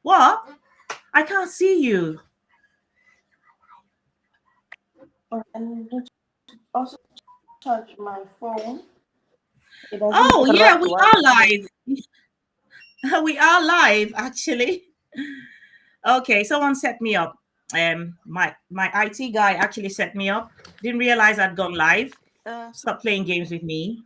What? I can't see you. And also charge my phone. It doesn't Oh, yeah, connect we well. are live. We are live, actually. Okay, someone set me up. My IT guy actually set me up. Didn't realize I'd gone live. Stop playing games with me.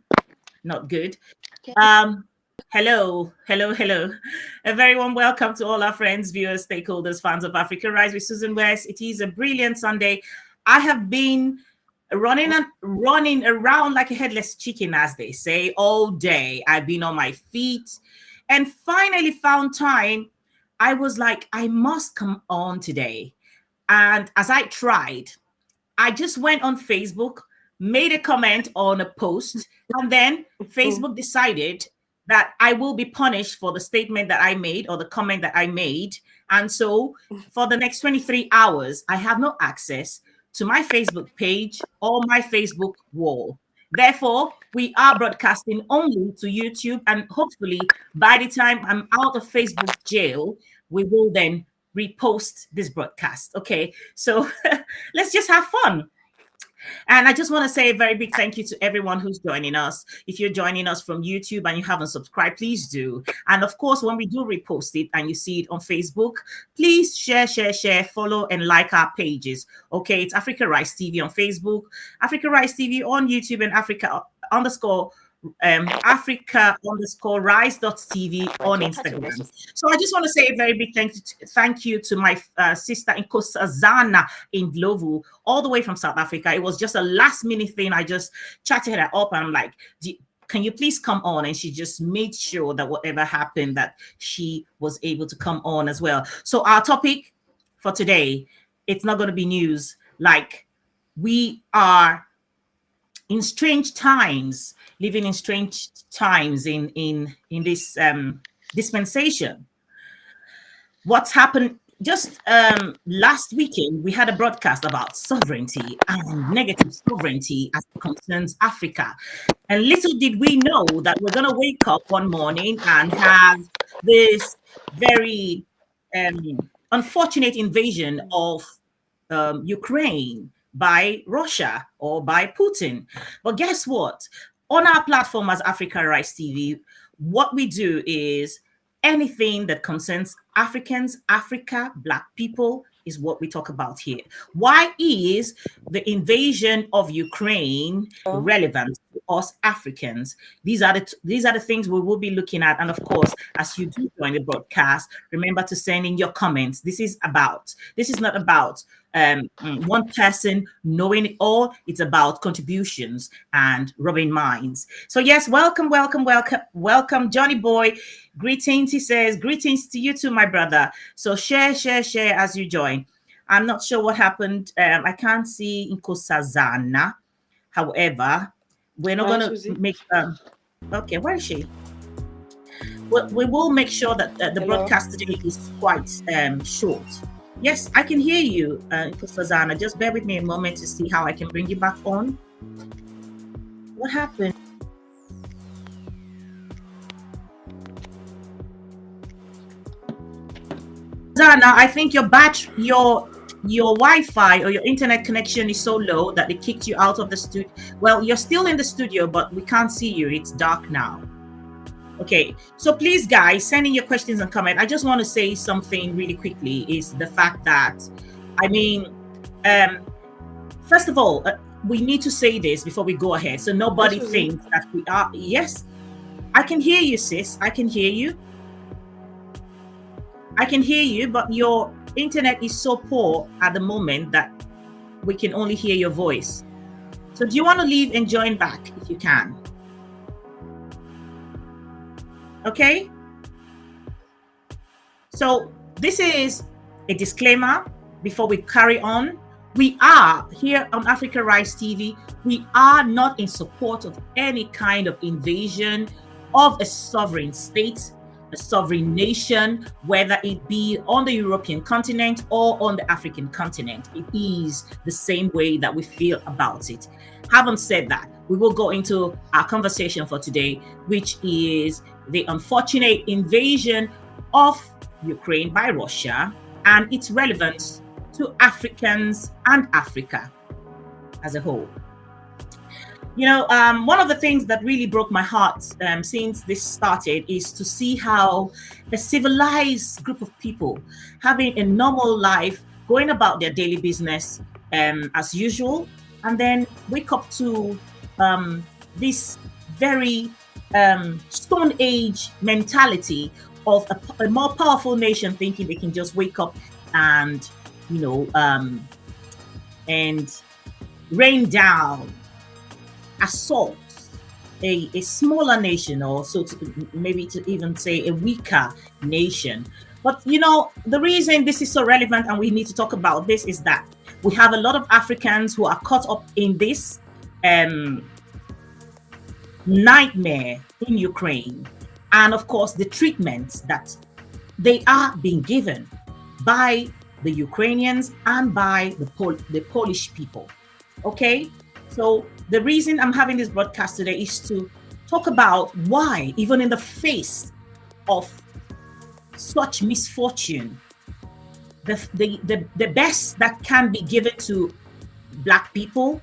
Not good. Okay. Um, hello. A very warm welcome to all our friends, viewers, stakeholders, fans of Africa Rise with Susan West. It is a brilliant Sunday. I have been running around like a headless chicken, as they say, all day. I've been on my feet and finally found time. I was like, I must come on today. And as I tried, I just went on Facebook, made a comment on a post, and then Facebook decided that I will be punished for the statement that I made or the comment that I made. And so for the next 23 hours, I have no access to my Facebook page or my Facebook wall. Therefore, we are broadcasting only to YouTube, and hopefully, by the time I'm out of Facebook jail, we will then repost this broadcast. Okay, so let's just have fun. And I just want to say a very big thank you to everyone who's joining us. If you're joining us from YouTube and you haven't subscribed, please do. And of course, when we do repost it and you see it on Facebook, please share, follow, and like our pages. Okay, it's Africa Rice TV on Facebook, Africa Rice TV on YouTube, and Africa underscore rise.tv on Instagram. So I just want to say a very big thank you to my sister Nkosazana in Ndlovu, all the way from South Africa. It was just a last minute thing. I just chatted her up and I'm like, can you please come on? And she just made sure that whatever happened, that she was able to come on as well. So our topic for today, it's not going to be news. Like, we are in strange times, living in strange times in this dispensation. What's happened just last weekend, we had a broadcast about sovereignty and negative sovereignty as it concerns Africa. And little did we know that we're going to wake up one morning and have this very unfortunate invasion of Ukraine by Russia or by Putin. But guess what? On our platform as Africa Rice TV, what we do is anything that concerns Africans, Africa, Black people is what we talk about here. Why is the invasion of Ukraine relevant to us Africans? These are the things we will be looking at. And of course, as you do join the broadcast, remember to send in your comments. This is not about one person knowing it all. It's about contributions and rubbing minds. So yes, welcome Johnny Boy. Greetings, he says. Greetings to you too, my brother. So share as you join. I'm not sure what happened. I can't see Nkosazana. However, we're not going to make okay, where is she? We will make sure that the broadcast today is quite short. Yes, I can hear you, Nkosazana. Just bear with me a moment to see how I can bring you back on. What happened? Zana, I think your Wi-Fi or your internet connection is so low that it kicked you out of the studio. Well, you're still in the studio, but we can't see you. It's dark now. Okay, so please, guys, send in your questions and comments. I just want to say something really quickly, is the fact that, I mean, first of all, we need to say this before we go ahead, so nobody thinks that we are. Yes, I can hear you, sis. I can hear you. But your internet is so poor at the moment that we can only hear your voice. So do you want to leave and join back if you can? Okay, so this is a disclaimer before we carry on. We are here on Africa Rice TV. We are not in support of any kind of invasion of a sovereign state, a sovereign nation, whether it be on the European continent or on the African continent. It is the same way that we feel about it. Having said that, we will go into our conversation for today, which is the unfortunate invasion of Ukraine by Russia and its relevance to Africans and Africa as a whole. One of the things that really broke my heart since this started is to see how a civilized group of people having a normal life, going about their daily business as usual, and then wake up to this very Stone Age mentality of a more powerful nation thinking they can just wake up and, and rain down, assault a smaller nation, or so maybe to even say a weaker nation. But the reason this is so relevant and we need to talk about this is that we have a lot of Africans who are caught up in this nightmare in Ukraine, and of course the treatments that they are being given by the Ukrainians and by the Polish people. Okay, so the reason I'm having this broadcast today is to talk about why, even in the face of such misfortune, the best that can be given to Black people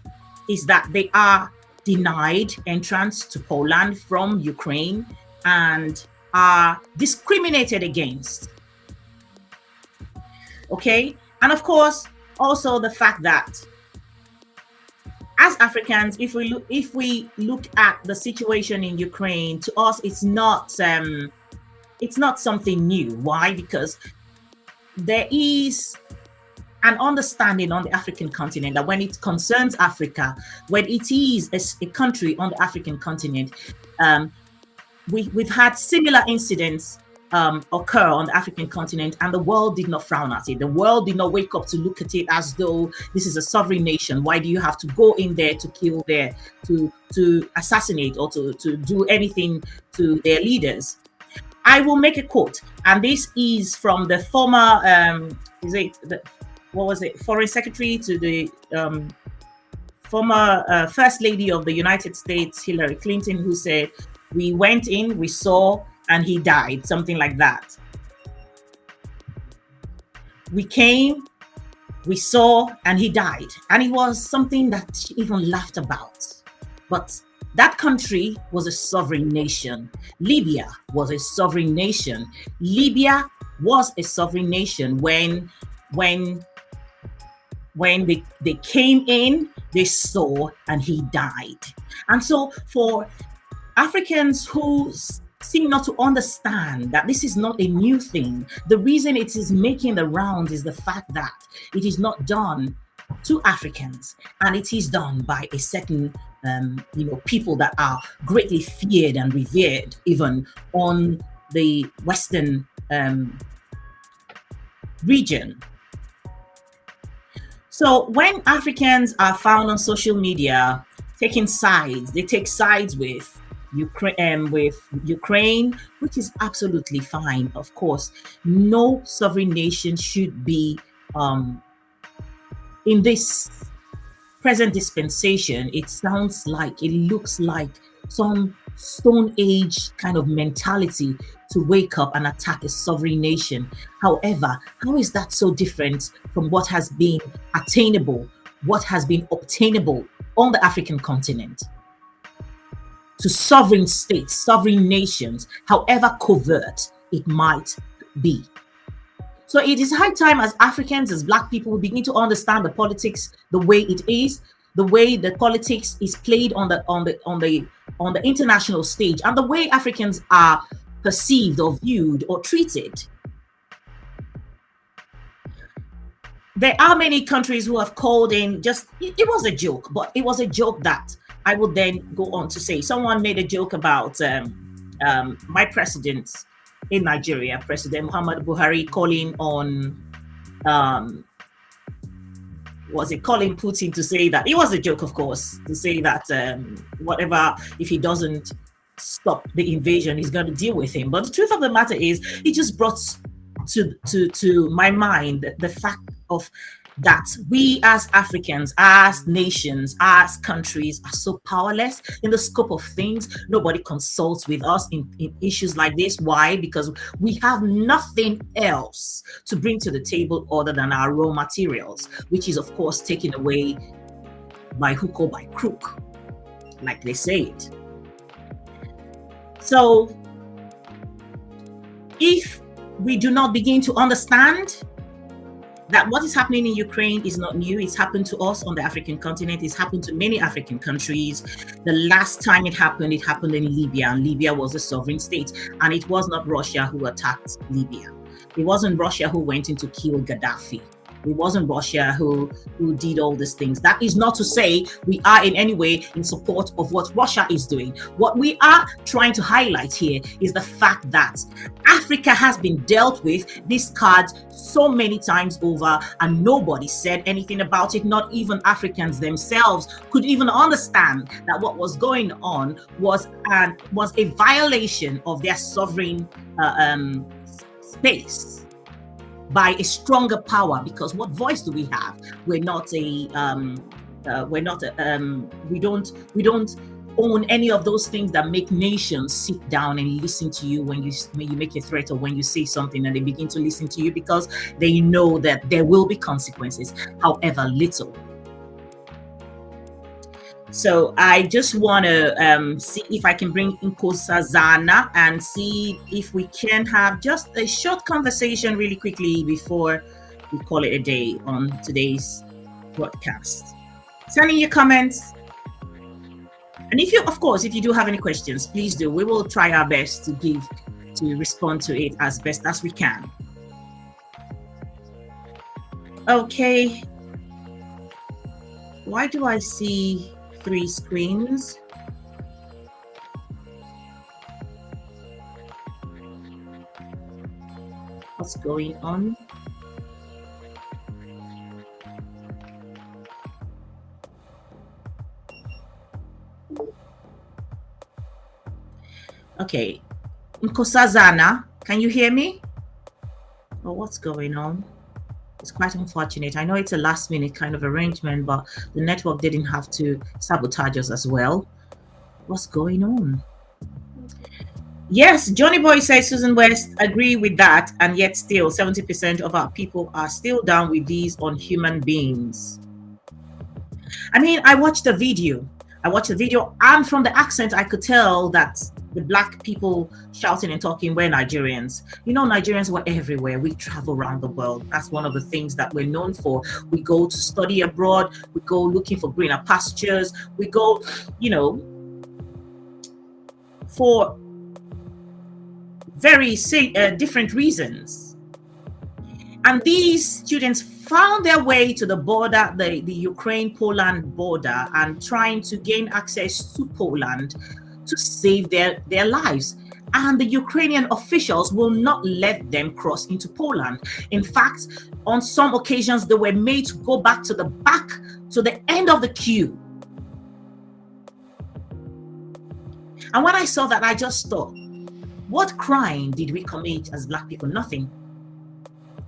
is that they are denied entrance to Poland from Ukraine and are discriminated against. Okay, and of course also the fact that as Africans, if we look at the situation in Ukraine, to us it's not something new. Why? Because there is an understanding on the African continent that when it concerns Africa, when it is a country on the African continent, we've had similar incidents occur on the African continent, and the world did not frown at it. The world did not wake up to look at it as though this is a sovereign nation. Why do you have to go in there to kill there, to assassinate or to do anything to their leaders? I will make a quote, and this is from the former foreign secretary to the former first lady of the United States, Hillary Clinton, who said, "We went in, we saw, and he died," something like that. We came, we saw, and he died. And it was something that she even laughed about. But that country was a sovereign nation. Libya was a sovereign nation. Libya was a sovereign nation when they came in, they saw, and he died. And so for Africans who seem not to understand that this is not a new thing, the reason it is making the rounds is the fact that it is not done to Africans, and it is done by a certain people that are greatly feared and revered even on the Western region. So when Africans are found on social media taking sides, they take sides with Ukraine, which is absolutely fine. Of course, no sovereign nation should be in this present dispensation. It looks like some Stone Age kind of mentality to wake up and attack a sovereign nation. However, how is that so different from what has been attainable, what has been obtainable on the African continent? To sovereign states, sovereign nations, however covert it might be. So it is high time as Africans, as Black people, we begin to understand the politics the way it is, the way the politics is played on the international stage, and the way Africans are perceived or viewed or treated. There are many countries who have called in it was a joke, but it was a joke that I would then go on to say. Someone made a joke about my president in Nigeria, President Muhammad Buhari, calling on, calling Putin to say that, it was a joke, of course, to say that whatever, if he doesn't stop the invasion, he's going to deal with him. But the truth of the matter is, it just brought to my mind the fact of that we as Africans, as nations, as countries are so powerless in the scope of things. Nobody consults with us in issues like this. Why? Because we have nothing else to bring to the table other than our raw materials, which is, of course, taken away by hook or by crook, like they say it. So if we do not begin to understand that what is happening in Ukraine is not new. It's happened to us on the African continent. It's happened to many African countries. The last time it happened in Libya, and Libya was a sovereign state. And it was not Russia who attacked Libya. It wasn't Russia who went in to kill Gaddafi. It wasn't Russia who did all these things. That is not to say we are in any way in support of what Russia is doing. What we are trying to highlight here is the fact that Africa has been dealt with this card so many times over, and nobody said anything about it. Not even Africans themselves could even understand that what was going on was a violation of their sovereign space by a stronger power. Because what voice do we have? We don't own any of those things that make nations sit down and listen to you when you make a threat, or when you say something and they begin to listen to you, because they know that there will be consequences, however little. So I just want to see if I can bring Nkosazana and see if we can have just a short conversation really quickly before we call it a day on today's broadcast. Send in your comments. And if you do have any questions, please do. We will try our best to respond to it as best as we can. Okay. Why do I see 3 screens? What's going on? Okay, Nkosazana, can you hear me? Oh, what's going on? It's quite unfortunate. I know it's a last minute kind of arrangement, but the network didn't have to sabotage us as well. What's going on? Yes, Johnny Boy says Susan West, agree with that, and yet still 70% of our people are still down with these unhuman beings. I mean, I watched the video, and from the accent, I could tell that the black people shouting and talking were Nigerians. You know, Nigerians were everywhere. We travel around the world. That's one of the things that we're known for. We go to study abroad. We go looking for greener pastures. We go, for very different reasons. And these students found their way to the border, the Ukraine-Poland border, and trying to gain access to Poland to save their lives. And the Ukrainian officials will not let them cross into Poland. In fact, on some occasions, they were made to go back to the end of the queue. And when I saw that, I just thought, what crime did we commit as black people? Nothing.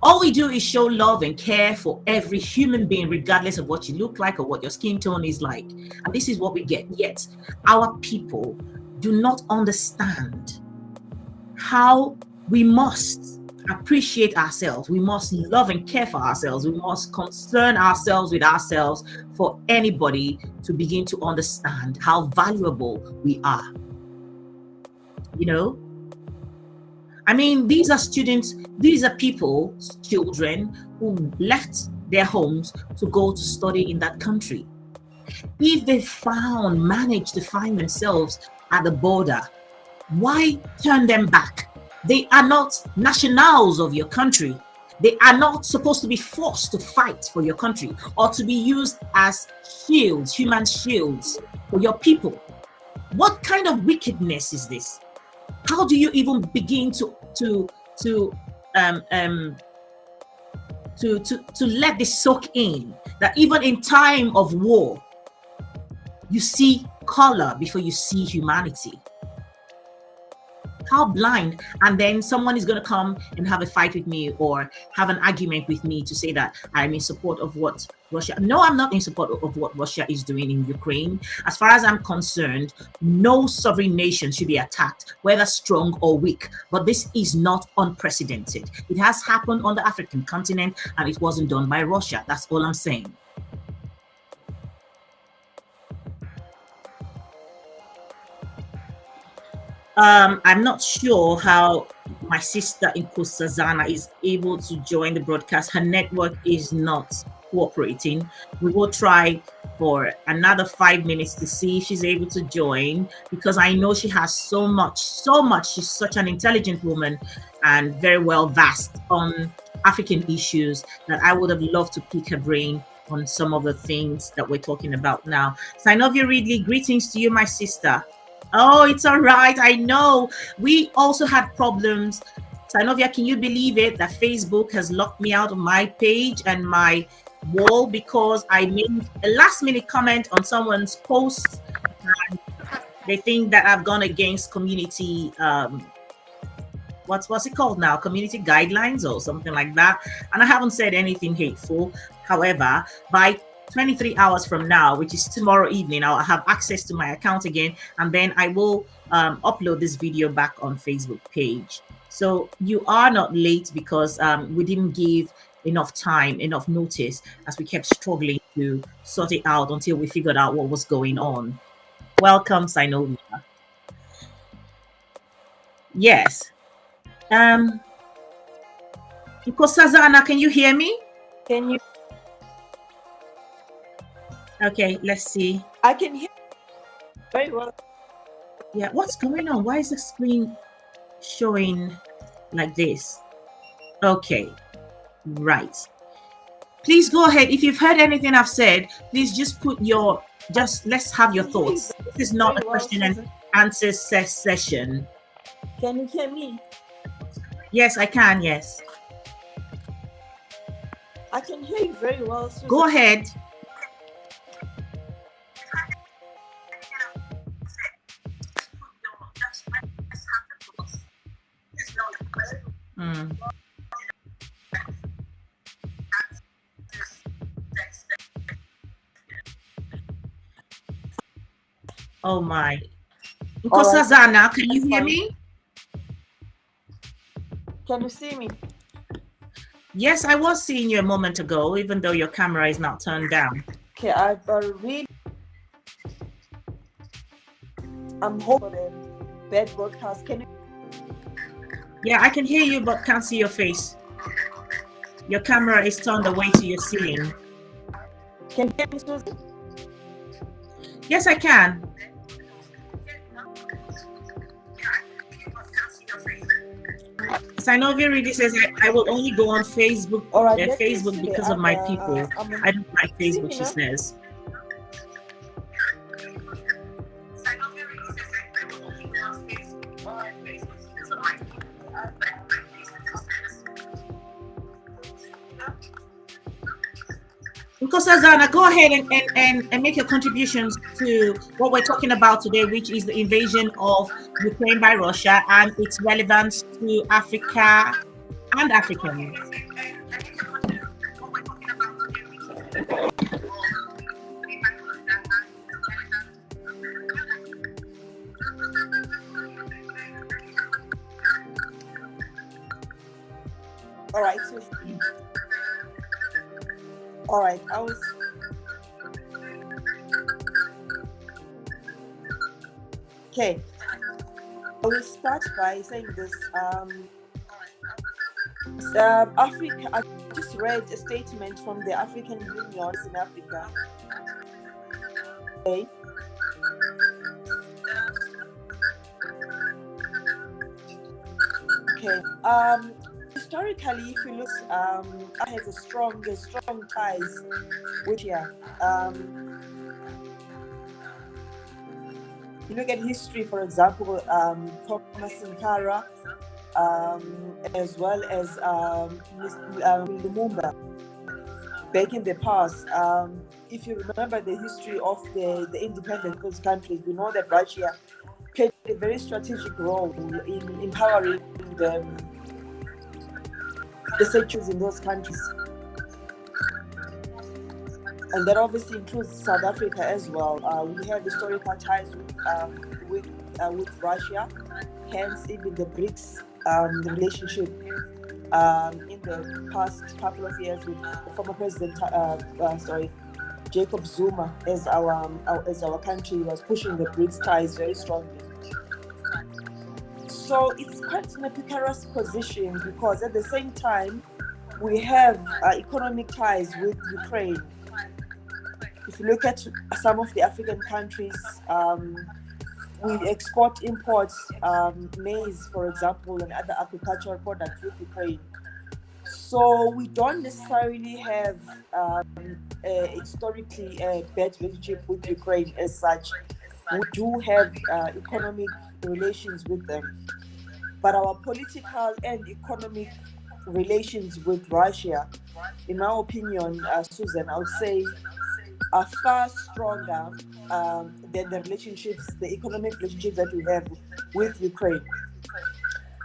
All we do is show love and care for every human being, regardless of what you look like or what your skin tone is like. And this is what we get. Yet, our people do not understand how we must appreciate ourselves. We must love and care for ourselves. We must concern ourselves with ourselves for anybody to begin to understand how valuable we are. I mean, these are students, these are people, children who left their homes to go to study in that country. If they managed to find themselves at the border, why turn them back? They are not nationals of your country. They are not supposed to be forced to fight for your country or to be used as shields, human shields for your people. What kind of wickedness is this? How do you even begin to let this soak in, that even in time of war, you see color before you see humanity? How blind? And then someone is going to come and have a fight with me or have an argument with me to say that I'm in support of what Russia. No, I'm not in support of what Russia is doing in Ukraine. As far as I'm concerned, no sovereign nation should be attacked, whether strong or weak. But this is not unprecedented. It has happened on the African continent, and it wasn't done by Russia. That's all I'm saying. I'm not sure how my sister Nkosazana is able to join the broadcast. Her network is not cooperating. We will try for another 5 minutes to see if she's able to join, because I know she has so much. She's such an intelligent woman and very well versed on African issues that I would have loved to pick her brain on some of the things that we're talking about now. Sainovia Ridley, greetings to you, my sister. Oh, it's all right. I know. We also had problems. Sainovia, can you believe it that Facebook has locked me out of my page and my wall because I made a last-minute comment on someone's post, and they think that I've gone against community, what's it called now? Community guidelines or something like that. And I haven't said anything hateful. However, by 23 hours from now, which is tomorrow evening, I'll have access to my account again, and then I will upload this video back on Facebook page. So you are not late because we didn't give enough time, enough notice, as we kept struggling to sort it out until we figured out what was going on. Welcome, Sainovia. Yes. Nkosazana, can you hear me? Can you? Okay, let's see. I can hear very well. Yeah, what's going on? Why is the screen showing like this? Okay, right. Please go ahead. If you've heard anything I've said, please just put your, let's have your thoughts. This is not a question and answer session. Can you hear me? Yes, I can, yes. I can hear you very well, Susan. Go ahead. Oh my. Nkosazana, can you hear me? Can you see me? Yes, I was seeing you a moment ago, even though your camera is not turned down. Okay, I've really. I'm hoping for the bad broadcast. Can you? Yeah, I can hear you, but can't see your face. Your camera is turned away to your ceiling. Can you hear me, Susan? Yes, I can. Sainovia really says I will only go on Facebook. All right, Facebook because of my people. I don't like Facebook, she says. Nkosazana, go ahead and make your contributions to what we're talking about today, which is the invasion of Ukraine by Russia and its relevance to Africa and Africans. All right, so all right, okay. I will start by saying this. Africa. I just read a statement from the African Union in Africa. Okay. Okay. Historically, if you look, has a strong ties with here. You look at history, for example, Thomas Sankara, as well as Lumumba. Back in the past, if you remember the history of the independent countries, we know that Russia paid a very strategic role in empowering the sectors in those countries. And that obviously includes South Africa as well. We have historical ties with Russia, hence even the BRICS relationship in the past couple of years with former President Jacob Zuma as our country was pushing the BRICS ties very strongly. So it's quite in a precarious position because at the same time we have economic ties with Ukraine. If you look at some of the African countries, we import maize, for example, and other agricultural products with Ukraine. So we don't necessarily have historically a bad relationship with Ukraine as such. We do have economic relations with them. But our political and economic relations with Russia, in my opinion, Susan, I would say are far stronger than the economic relationships that we have with Ukraine.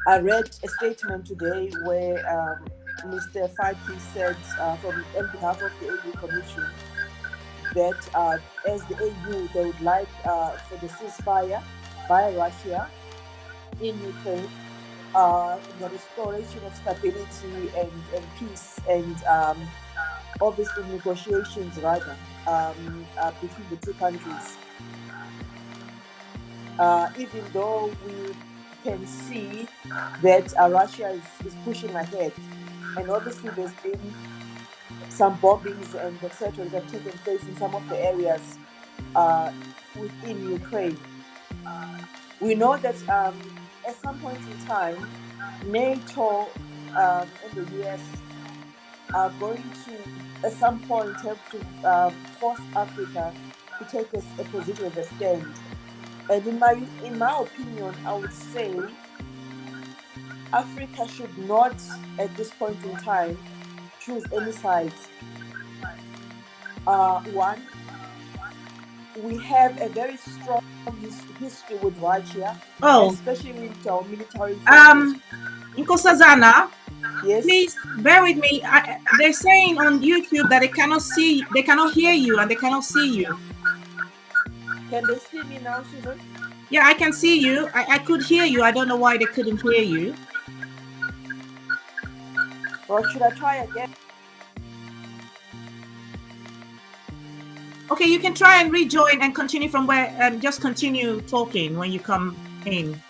I read a statement today where Mr. Faki said on behalf of the AU Commission that as the AU, they would like for the ceasefire by Russia in Ukraine, the restoration of stability and peace and obviously negotiations rather between the two countries. Even though we can see that Russia is pushing ahead, and obviously there's been some bombings and etc. that have taken place in some of the areas within Ukraine. We know that at some point in time, NATO and the US are going to, at some point, have to force Africa to take a position of a stand. And in my opinion, I would say Africa should not, at this point in time, choose any sides. One, we have a very strong history with Russia, especially with our military forces. Nkosazana, yes, please bear with me. They're saying on YouTube that they cannot hear you, and they cannot see you. Can they see me now, Susan? Yeah, I can see you. I could hear you. I don't know why they couldn't hear you. Or should I try again? Okay, you can try and rejoin and continue from where, and just continue talking when you come in.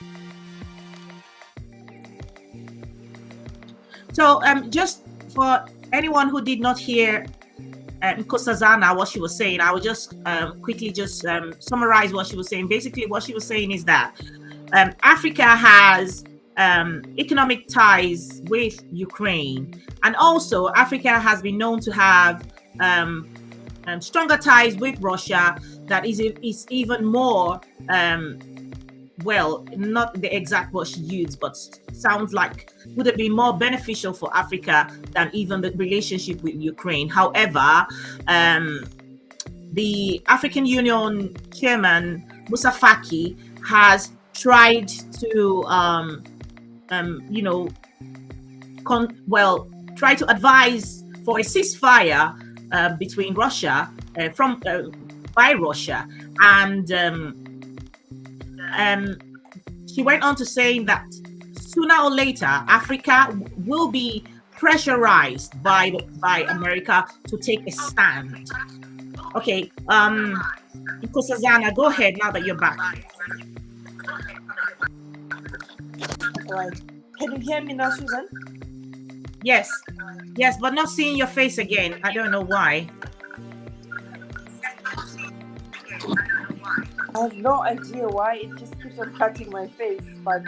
So just for anyone who did not hear Nkosazana, what she was saying, I will just quickly just summarize what she was saying. Basically, what she was saying is that Africa has economic ties with Ukraine, and also Africa has been known to have stronger ties with Russia that is even more well, not the exact word she used, but sounds like would it be more beneficial for Africa than even the relationship with Ukraine. However, the African Union chairman Musa Faki has tried to try to advise for a ceasefire between Russia by Russia, and she went on to saying that sooner or later Africa will be pressurized by America to take a stand. Okay, Nkosazana, go ahead now that you're back. All right. Can you hear me now, Susan? Yes, but not seeing your face again. I don't know why. I have no idea why it just keeps on cutting my face, but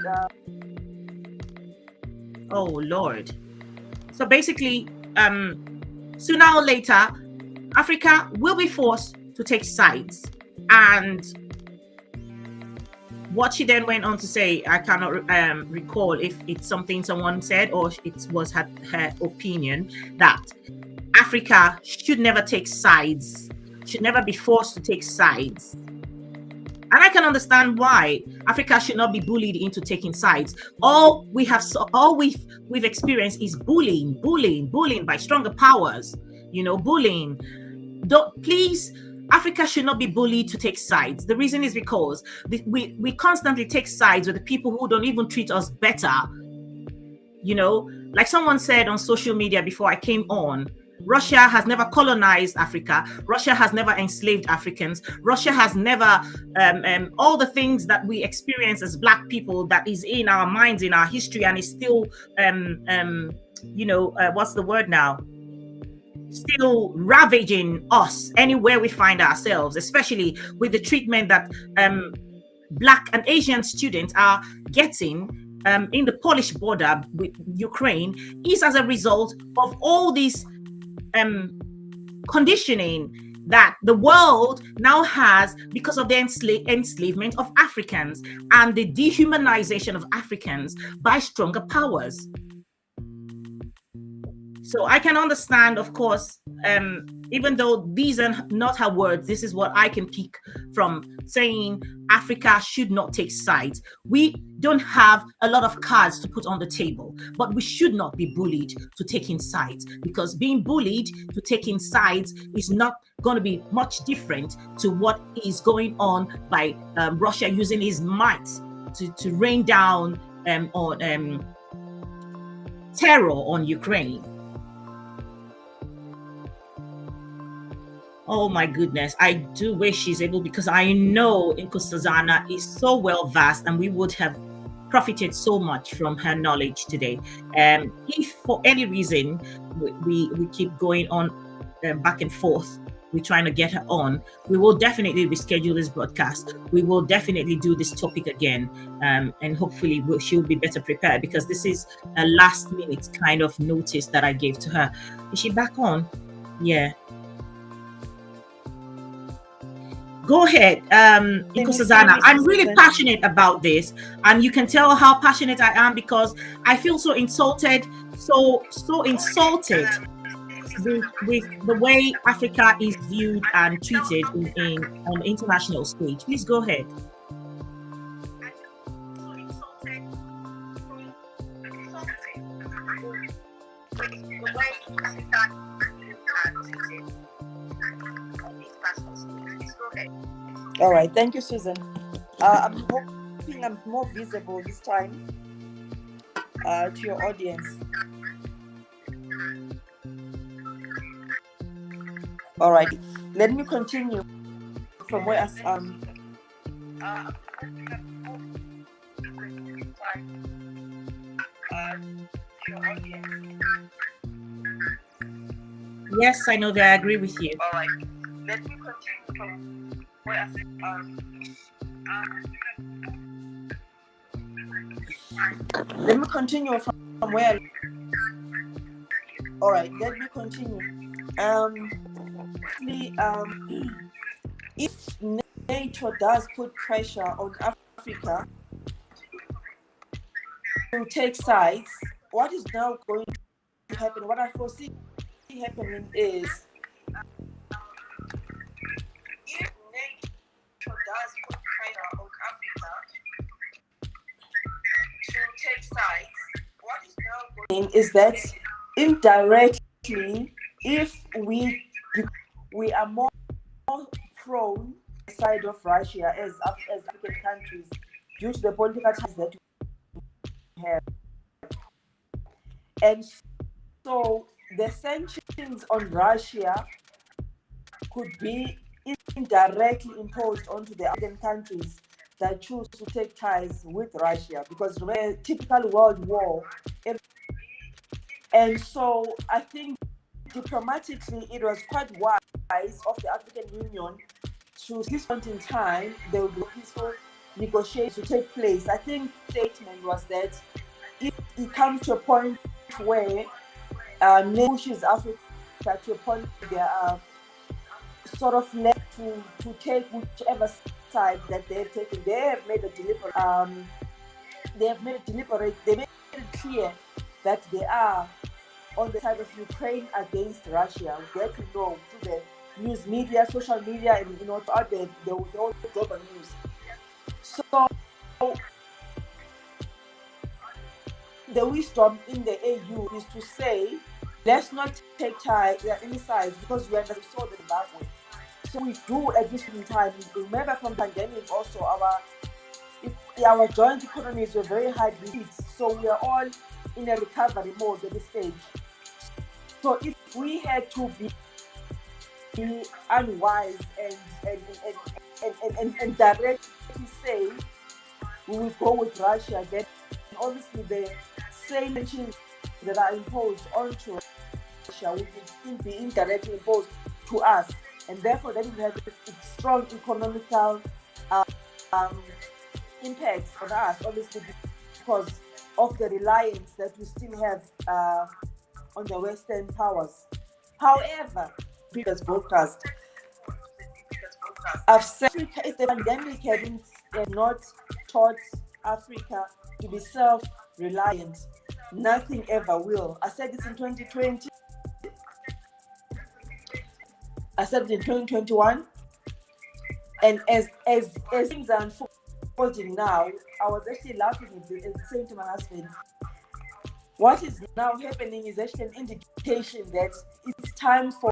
oh Lord. So basically, sooner or later, Africa will be forced to take sides. And what she then went on to say, I cannot recall if it's something someone said or it was her opinion, that Africa should never take sides, should never be forced to take sides. And I can understand why Africa should not be bullied into taking sides. All we've experienced is bullying by stronger powers. Bullying. Don't please. Africa should not be bullied to take sides. The reason is because we constantly take sides with the people who don't even treat us better. Like someone said on social media before I came on, Russia has never colonized Africa. Russia has never enslaved Africans. Russia has never, all the things that we experience as Black people that is in our minds, in our history, and is still, what's the word now? Still ravaging us anywhere we find ourselves, especially with the treatment that Black and Asian students are getting in the Polish border with Ukraine, is as a result of all these conditioning that the world now has because of the enslavement of Africans and the dehumanization of Africans by stronger powers. So I can understand, of course, even though these are not her words, this is what I can pick from saying Africa should not take sides. We don't have a lot of cards to put on the table, but we should not be bullied to taking sides, because being bullied to taking sides is not going to be much different to what is going on by Russia using his might to rain down on terror on Ukraine. Oh my goodness, I do wish she's able, because I know Nkosazana is so well versed and we would have profited so much from her knowledge today. If for any reason we keep going on back and forth, we're trying to get her on, we will definitely reschedule this broadcast. We will definitely do this topic again, and hopefully she'll be better prepared, because this is a last minute kind of notice that I gave to her. Is she back on? Yeah. Go ahead, Nkosazana. I'm really passionate about this, and you can tell how passionate I am because I feel so insulted, so insulted with the way Africa is viewed and treated on the international stage. Please go ahead. All right, thank you, Susan. I'm hoping I'm more visible this time to your audience. All right, let me continue from where I Yes, I know that. I agree with you. All right, let me continue from where I let me continue from where. All right, let me continue. If NATO does put pressure on Africa to take sides, what is now going to happen? What I foresee happening is, if NATO does put pressure on Africa to take sides, what is now going is that indirectly, if we are more prone to the side of Russia as African countries due to the political ties that we have. And so the sanctions on Russia could be indirectly imposed onto the African countries that choose to take ties with Russia, because remember, typical world war. And so I think diplomatically it was quite wise of the African Union to, at this point in time, there will be peaceful negotiations to take place. I think the statement was that if it comes to a point where NATO pushes Africa to a point where they are sort of left to take whichever side that they've taken, they have made it clear that they are on the side of Ukraine against Russia. They have to know through the news media, social media, and throughout the whole global news. So the wisdom in the AU is to say, let's not take any sides, because we understand so the Zimbabwe. So we do at this point in time. Remember from pandemic also our joint economies were very hard hit. So we are all in a recovery mode at this stage. So if we had to be unwise and directly say we will go with Russia, then obviously the sanctions that are imposed onto Russia will still be indirectly imposed to us, and therefore that will have strong economical impacts on us, obviously, because of the reliance that we still have on the Western powers. However, previous broadcast, I've said if the pandemic had not taught Africa to be self-reliant, nothing ever will. I said this in 2020. I said it in 2021. And as things are unfolding now, I was actually laughing at it and saying to my husband, what is now happening is actually an indication that it's time for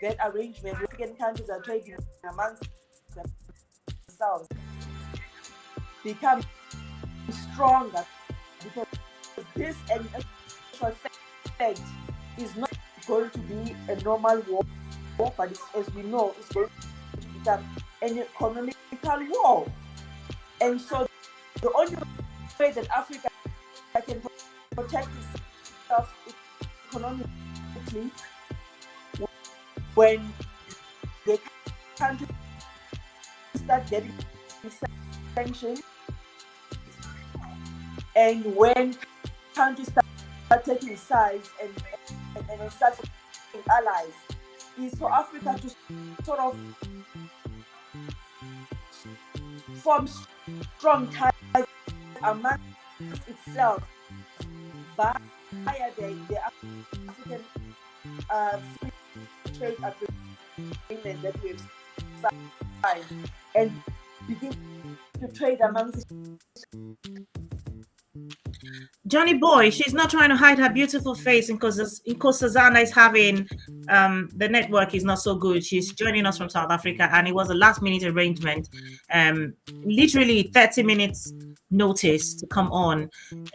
that arrangement. African countries are trading amongst themselves, become stronger, because this fact is not going to be a normal war, but as we know, it's going to become an economical war. And so the only way that Africa can protect itself economically, when the country start getting sanctions, and when countries start taking sides and start being allies, is for Africa to sort of form strong ties among itself via the African free trade agreement that we have signed, and begin to trade amongst. Johnny Boy, she's not trying to hide her beautiful face because Nkosazana is having the network is not so good. She's joining us from South Africa, and it was a last minute arrangement, literally 30 minutes notice to come on.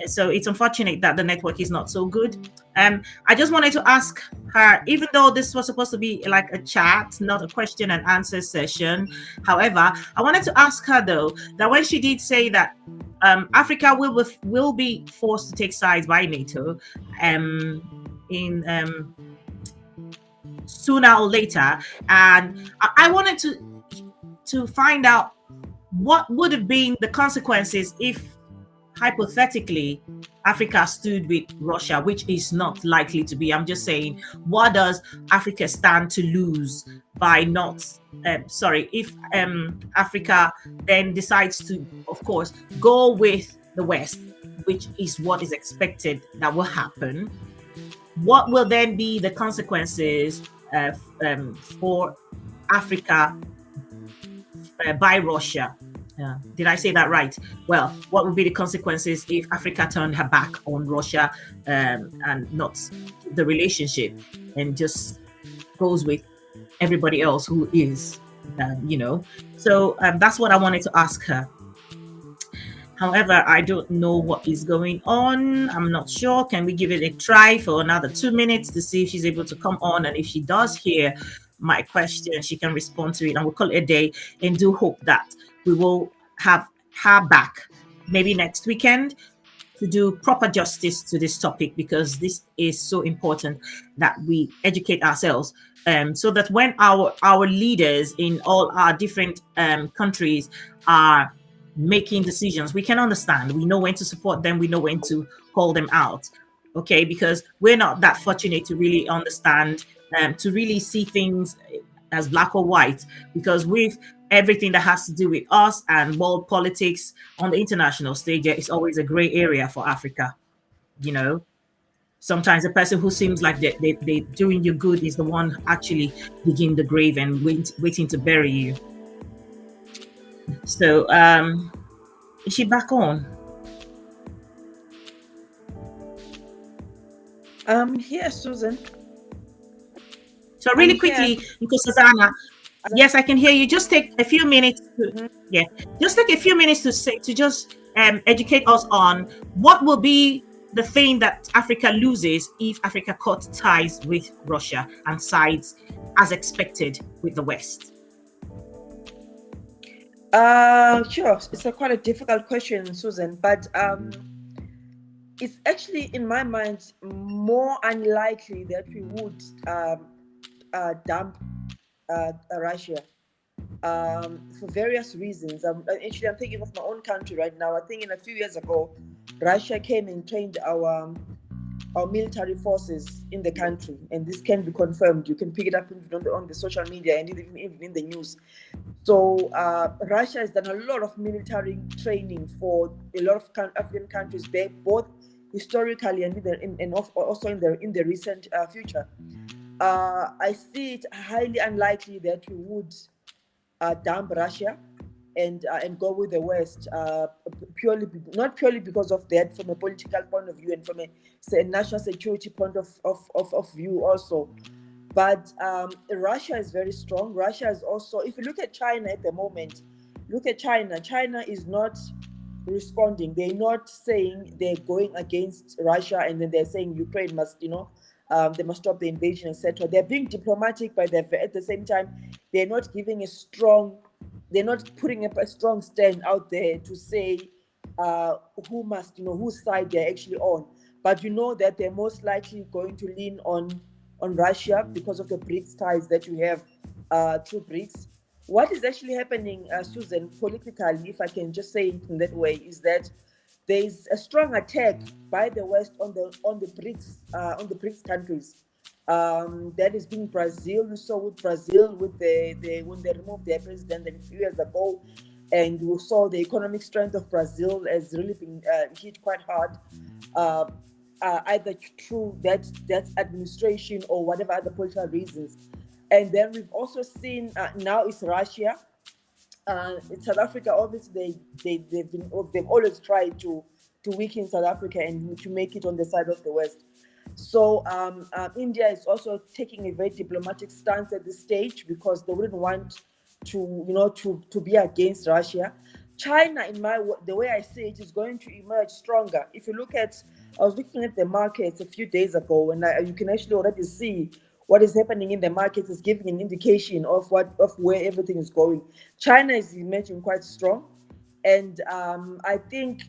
So it's unfortunate that the network is not so good. I just wanted to ask her, even though this was supposed to be like a chat, not a question and answer session. However, I wanted to ask her though, that when she did say that Africa will be forced to take sides by NATO in sooner or later, and I wanted to find out what would have been the consequences if, hypothetically, Africa stood with Russia, which is not likely to be. I'm just saying, what does Africa stand to lose by not, if Africa then decides to, of course, go with the West, which is what is expected that will happen. What will then be the consequences for Africa by Russia? Did I say that right? Well, what would be the consequences if Africa turned her back on Russia and not the relationship and just goes with everybody else who is, So that's what I wanted to ask her. However, I don't know what is going on. I'm not sure. Can we give it a try for another 2 minutes to see if she's able to come on? And if she does hear my question, she can respond to it. And we'll call it a day, and do hope that we will have her back maybe next weekend to do proper justice to this topic, because this is so important that we educate ourselves, so that when our leaders in all our different countries are making decisions, we can understand. We know when to support them. We know when to call them out. Okay, because we're not that fortunate to really understand, to really see things as black or white, because with everything that has to do with us and world politics on the international stage, it's always a gray area for Africa. Sometimes the person who seems like they're doing you good is the one actually digging the grave and waiting to bury you. So Is she back on? Here, Susan. So really quickly, Nkosazana, yes, I can hear you. Just take a few minutes to, yeah, just take a few minutes to say, to just educate us on what will be the thing that Africa loses if Africa cuts ties with Russia and sides as expected with the West. Sure. It's quite a difficult question, Susan, but it's actually, in my mind, more unlikely that we would dump Russia for various reasons. I'm thinking of my own country right now. I think a few years ago, Russia came and trained our military forces in the country, and this can be confirmed. You can pick it up on the social media and even in the news. So Russia has done a lot of military training for a lot of African countries, both historically and also in the recent future. I see it highly unlikely that we would dump Russia and go with the West, not purely because of that, from a political point of view and from a national security point of view also. But Russia is very strong. Russia is also, if you look at China at the moment, look at China. China is not responding. They're not saying they're going against Russia and then they're saying Ukraine must, they must stop the invasion, etc. They're being diplomatic, but at the same time, they're not giving they're not putting up a strong stand out there to say who must, whose side they're actually on. But you know that they're most likely going to lean on Russia because of the BRICS ties that you have through BRICS. What is actually happening, Susan, politically, if I can just say it in that way, is that there is a strong attack by the West on the BRICS countries. That is being Brazil. We saw with Brazil when they removed their president a few years ago, and we saw the economic strength of Brazil has really been hit quite hard, either through that administration or whatever other political reasons. And then we've also seen now it's Russia. In South Africa, obviously they've always tried to weaken South Africa and to make it on the side of the West. So India is also taking a very diplomatic stance at this stage because they wouldn't want to be against Russia. China, the way I see it, is going to emerge stronger. If you look at, I was looking at the markets a few days ago, and you can actually already see what is happening in the markets is giving an indication of where everything is going. China is emerging quite strong, and I think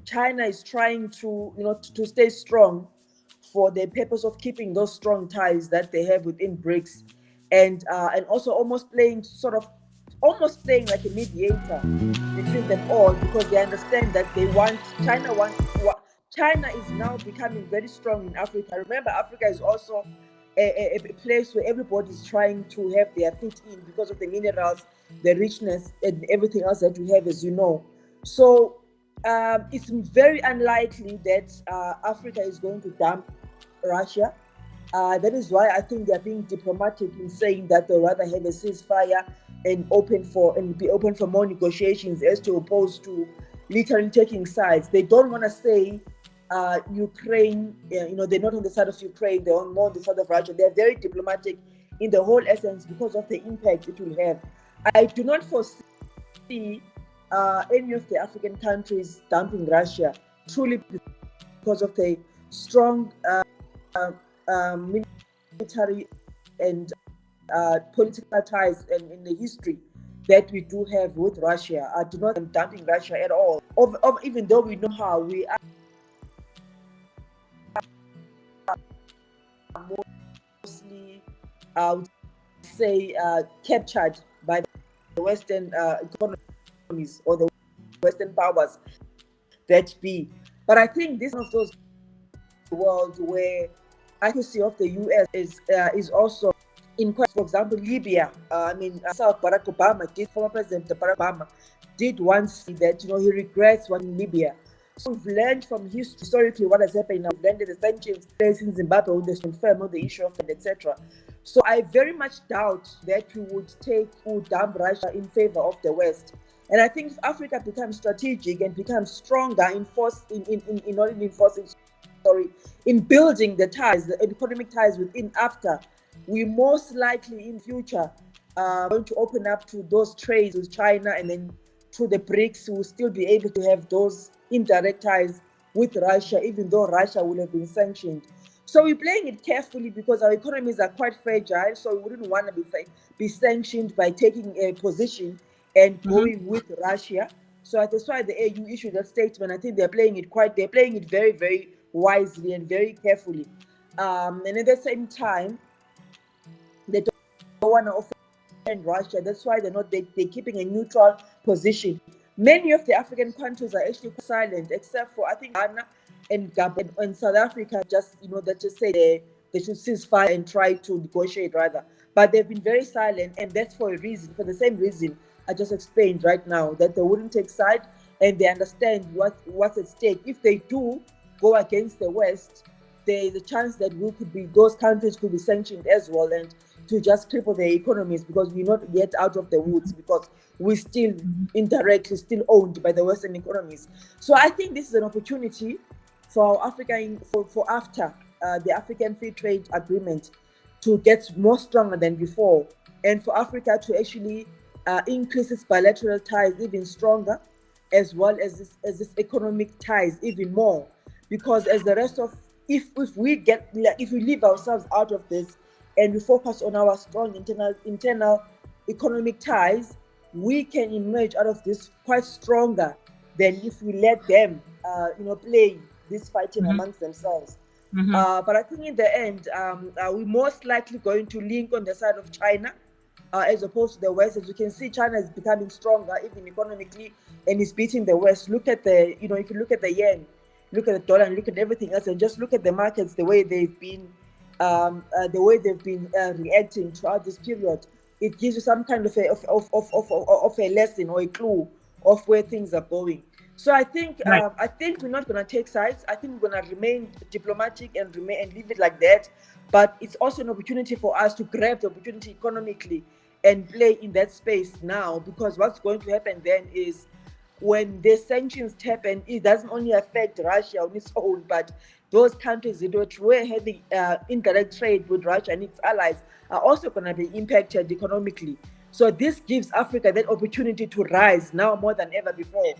China is trying to stay strong for the purpose of keeping those strong ties that they have within BRICS, and also almost playing like a mediator between them all, because they understand that China is now becoming very strong in Africa. Remember, Africa is also a place where everybody's trying to have their feet in because of the minerals, the richness, and everything else that we have, as you know. So it's very unlikely that Africa is going to dump Russia. That is why I think they're being diplomatic in saying that they'll rather have a ceasefire and be open for more negotiations, as to opposed to literally taking sides. They don't want to say Ukraine, they're not on the side of Ukraine, they're more on the side of Russia. They're very diplomatic in the whole essence because of the impact it will have. I do not foresee any of the African countries dumping Russia, truly because of the strong military and political ties and in the history that we do have with Russia. I do not dumping Russia at all. Even though we know how we are mostly, captured by the Western economies or the Western powers that be. But I think this is one of those world where accuracy of the US is also in question. For example, Libya. South Barack Obama former President Barack Obama did once say that he regrets what in Libya. So we've learned from historically what has happened. We've learned the sanctions in Zimbabwe when they confirm on the issue of it, etc. So I very much doubt that we would dump Russia in favor of the West. And I think if Africa becomes strategic and becomes stronger in not in enforcing, sorry, in building the ties, the economic ties within AFTA, we most likely in future going to open up to those trades with China, and then through the BRICS, we'll still be able to have those indirect ties with Russia, even though Russia will have been sanctioned. So we're playing it carefully because our economies are quite fragile. So we wouldn't want to be sanctioned by taking a position and going with Russia. So that's why the AU issued that statement. I think they're playing it very, very wisely and very carefully. And at the same time, they don't want to offend Russia. That's why they're keeping a neutral position. Many of the African countries are actually silent, except for I think Ghana and South Africa. Just that just say they should cease fire and try to negotiate rather. But they've been very silent, and that's for a reason, for the same reason I just explained right now, that they wouldn't take side and they understand what's at stake. If they do go against the West, there is a chance that those countries could be sanctioned as well, and to just cripple their economies, because we're not yet out of the woods, because we're still indirectly still owned by the Western economies. So I think this is an opportunity for Africa, for AFTA, the African Free Trade Agreement, to get more stronger than before, and for Africa to actually increase its bilateral ties even stronger, as well as this economic ties even more. Because as the rest of, if we leave ourselves out of this and we focus on our strong internal economic ties, we can emerge out of this quite stronger than if we let them play this fighting amongst themselves. But I think in the end, we're most likely going to link on the side of China, as opposed to the West. As you can see, China is becoming stronger even economically, and is beating the West. Look at if you look at the yen, look at the dollar, and look at everything else, and just look at the markets, the way they've been reacting throughout this period. It gives you some kind of a lesson or a clue of where things are going. So I think we're not going to take sides. I think we're going to remain diplomatic and leave it like that. But it's also an opportunity for us to grab the opportunity economically and play in that space now, because what's going to happen then is, when the sanctions happen, it doesn't only affect Russia on its own, but those countries that were having indirect trade with Russia and its allies are also going to be impacted economically. So this gives Africa that opportunity to rise now more than ever before.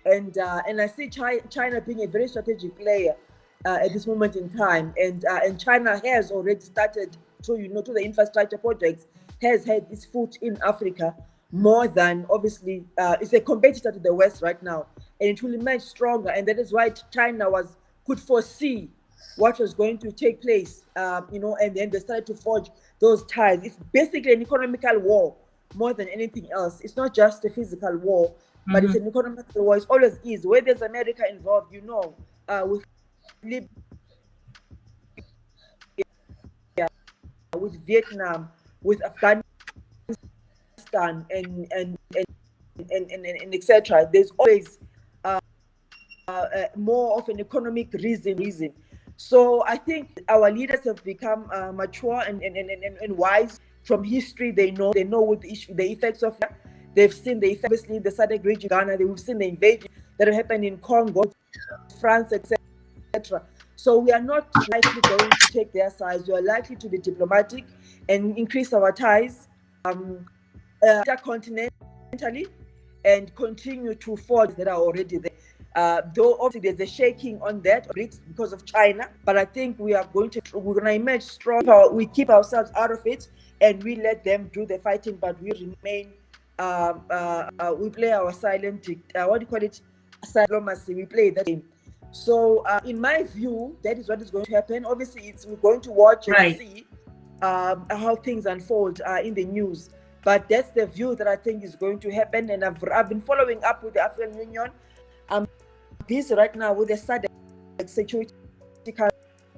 And I see China being a very strategic player at this moment in time. And China has already started to the infrastructure projects, has had its foot in Africa more than, obviously, it's a competitor to the West right now, and it will emerge stronger. And that is why China could foresee what was going to take place, and then they started to forge those ties. It's basically an economical war more than anything else. It's not just a physical war, but it's an economical war. It always is. Where there's America involved, with Libya, with Vietnam, with Afghanistan, and etc. There's always more of an economic reason. So I think our leaders have become mature and wise from history. They know what the effects of that. They've seen the effects, obviously, in the SADC region, Ghana. They've seen the invasion that happened in Congo, France, etc. So we are not likely going to take their sides. We are likely to be diplomatic and increase our ties intercontinentally, and continue to forge that are already there. Though obviously there's a shaking on that because of China, but I think we're going to emerge strong. We keep ourselves out of it and we let them do the fighting, but we remain. We play our silent. Diplomacy. We play that game. So, in my view, that is what is going to happen. Obviously, we're going to watch and see how things unfold in the news. But that's the view that I think is going to happen. And I've been following up with the African Union. I'm busy right now with the SADC Security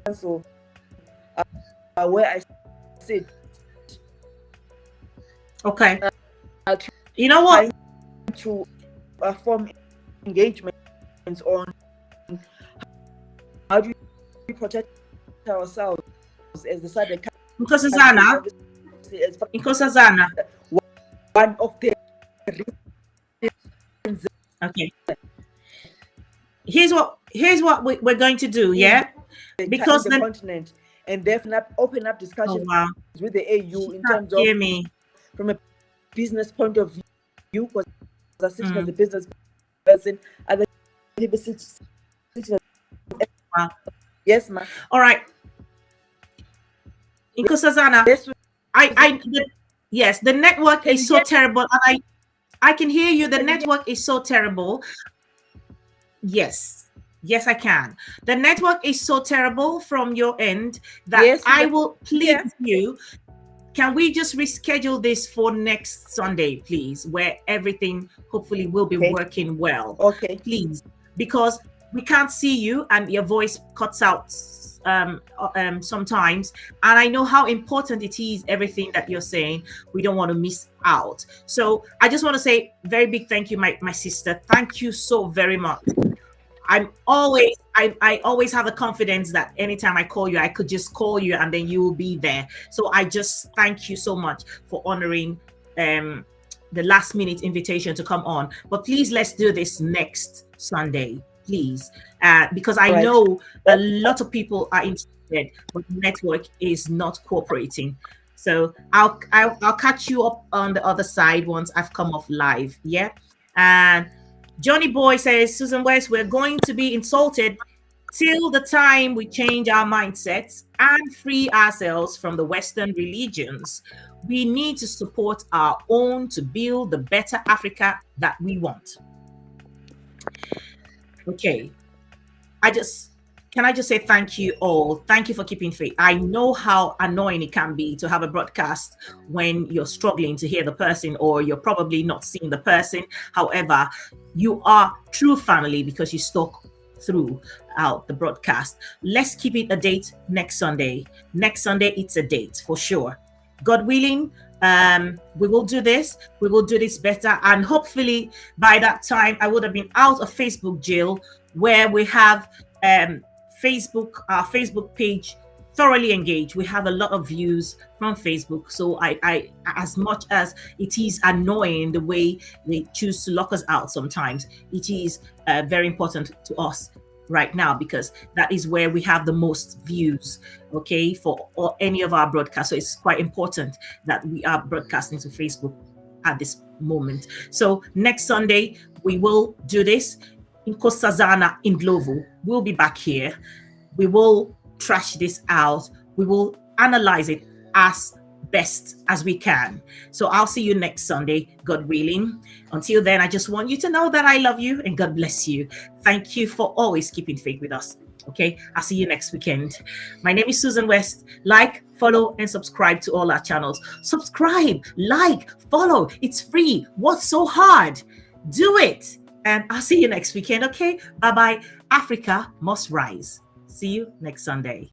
Council, where I sit. Okay. You know what? To form engagements on how do we protect ourselves as the SADC. Nkosazana, one of the Okay. Here's what we're going to do. Yeah, because the continent, and therefore open up oh discussions wow, with the AU she in can't terms of hear me. from a business point of view, because I sitting as Mm, a business person, other people sitting wow. yes, ma. All right, Nkosazana, Yes, yes, the network can is you so hear? terrible, and I can hear you. The Can you hear? network is so terrible. Yes, yes, I can. The network is so terrible from your end that Yes, I ma. will please Yeah. you. Can we just reschedule this for next Sunday, please, where everything hopefully will be Okay. working well, Okay. please, because we can't see you and your voice cuts out sometimes. And I know how important it is, everything that you're saying. We don't want to miss out. So I just want to say very big thank you, my sister. Thank you so very much. I always have the confidence that anytime I call you, I could just call you and then you will be there. So I just thank you so much for honoring um the last minute invitation to come on. But please let's do this next Sunday, please. Because I All right. know a lot of people are interested, but the network is not cooperating. So I'll catch you up on the other side once I've come off live. Yeah. And Johnny Boy says, Susan West, we're going to be insulted till the time we change our mindsets and free ourselves from the Western religions. We need to support our own to build the better Africa that we want. Okay. Can I just say thank you all? Thank you for keeping faith. I know how annoying it can be to have a broadcast when you're struggling to hear the person or you're probably not seeing the person. However, you are true family because you stuck throughout the broadcast. Let's keep it a date next Sunday. Next Sunday, it's a date for sure. God willing, we will do this. We will do this better. And hopefully by that time, I would have been out of Facebook jail where we have our Facebook page thoroughly engaged. We have a lot of views from Facebook. So I as much as it is annoying the way they choose to lock us out sometimes, it is very important to us right now because that is where we have the most views, okay, for any of our broadcasts. So it's quite important that we are broadcasting to Facebook at this moment. So next Sunday, we will do this. Nkosazana in Ndlovu will be back here. We will trash this out. We will analyze it as best as we can. So I'll see you next Sunday, God willing. Until then, I just want you to know that I love you and God bless you. Thank you for always keeping faith with us. Okay, I'll see you next weekend. My name is Susan West. Like, follow, and subscribe to all our channels. Subscribe, like, follow. It's free. What's so hard? Do it. And I'll see you next weekend. Okay, bye bye. Africa must rise. See you next Sunday.